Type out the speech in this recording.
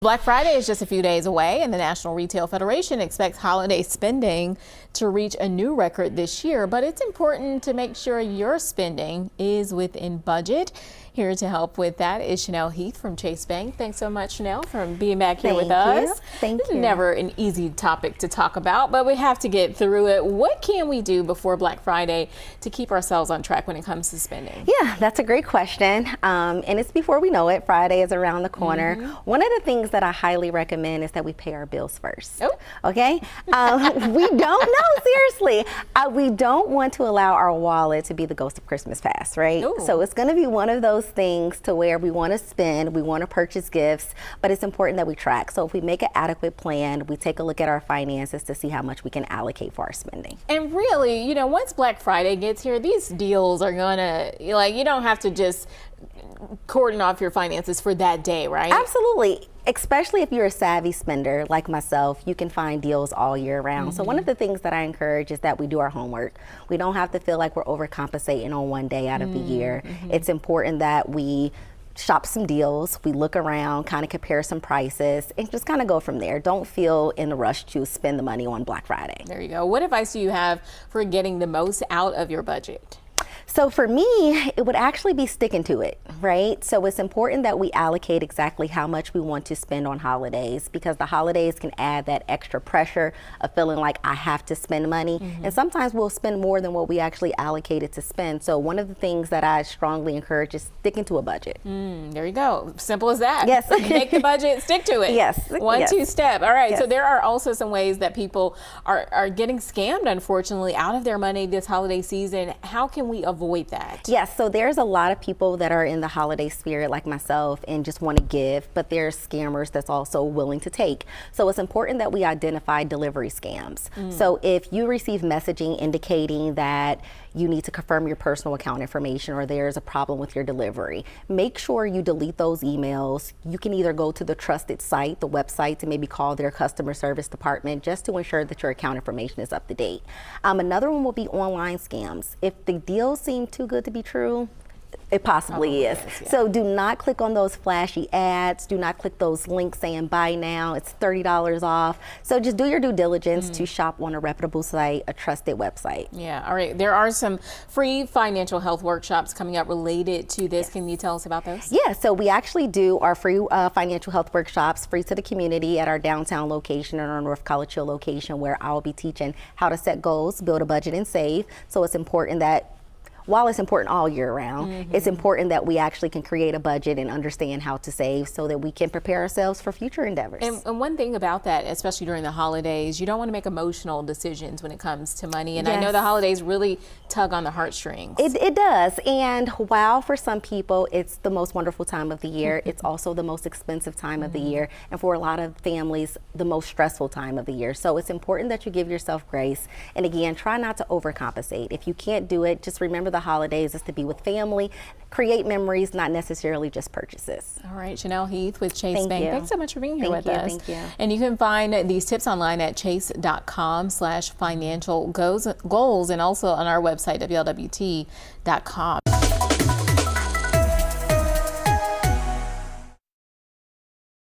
Black Friday is just a few days away, and the National Retail Federation expects holiday spending to reach a new record this year. But it's important to make sure your spending is within budget. Here to help with that is Chanel Heath from Chase Bank. Thanks so much, Chanel, for being back here with us. Thank you. Never an easy topic to talk about, but we have to get through it. What can we do before Black Friday to keep ourselves on track when it comes to spending? Yeah, that's a great question. And it's before we know it. Friday is around the corner. One of the things that I highly recommend is that we pay our bills first. Oh. Okay? We don't know, seriously. We don't want to allow our wallet to be the ghost of Christmas past, right? Ooh. So it's going to be one of those things to where we want to spend, we want to purchase gifts, but it's important that we track. So if we make an adequate plan, we take a look at our finances to see how much we can allocate for our spending. And really, you know, once Black Friday gets here, these deals are gonna, like, you don't have to just cordon off your finances for that day, right? Absolutely. Especially if you're a savvy spender like myself, you can find deals all year round. So one of the things that I encourage is that we do our homework. We don't have to feel like we're overcompensating on one day out of the year. It's important that we shop some deals, we look around, kind of compare some prices, and just kind of go from there. Don't feel in a rush to spend the money on Black Friday. There you go. What advice do you have for getting the most out of your budget? So for me, it would actually be sticking to it, right? So it's important that we allocate exactly how much we want to spend on holidays, because the holidays can add that extra pressure of feeling like I have to spend money. And sometimes we'll spend more than what we actually allocated to spend. So one of the things that I strongly encourage is sticking to a budget. There you go. Simple as that. Yes. Make the budget, stick to it. Yes. One, Yes. two step. All right. Yes. So there are also some ways that people are getting scammed, unfortunately, out of their money this holiday season. How can we avoid that? Yes, so there's a lot of people that are in the holiday spirit like myself and just want to give, but there's scammers that's also willing to take. So it's important that we identify delivery scams. So if you receive messaging indicating that you need to confirm your personal account information or there's a problem with your delivery, make sure you delete those emails. You can either go to the trusted site, the website, to maybe call their customer service department just to ensure that your account information is up to date. Another one will be online scams. If the deals seem too good to be true, it possibly is. Yeah. So do not click on those flashy ads. Do not click those links saying buy now, it's $30 off. So just do your due diligence to shop on a reputable site, a trusted website. Yeah. All right. There are some free financial health workshops coming up related to this. Yes. Can you tell us about those? Yeah, so we actually do our free financial health workshops, free to the community, at our downtown location and our North College Hill location, where I'll be teaching how to set goals, build a budget, and save. So it's important that while it's important all year round, it's important that we actually can create a budget and understand how to save so that we can prepare ourselves for future endeavors. And one thing about that, especially during the holidays, you don't want to make emotional decisions when it comes to money. And I know the holidays really tug on the heartstrings. It does. And while for some people it's the most wonderful time of the year, it's also the most expensive time of the year. And for a lot of families, the most stressful time of the year. So it's important that you give yourself grace. And again, try not to overcompensate. If you can't do it, just remember the holidays is to be with family, create memories, not necessarily just purchases. All right, Chanel Heath with Chase Bank. Thanks so much for being here with us. Thank you. And you can find these tips online at chase.com/financial goals and also on our website, WLWT.com.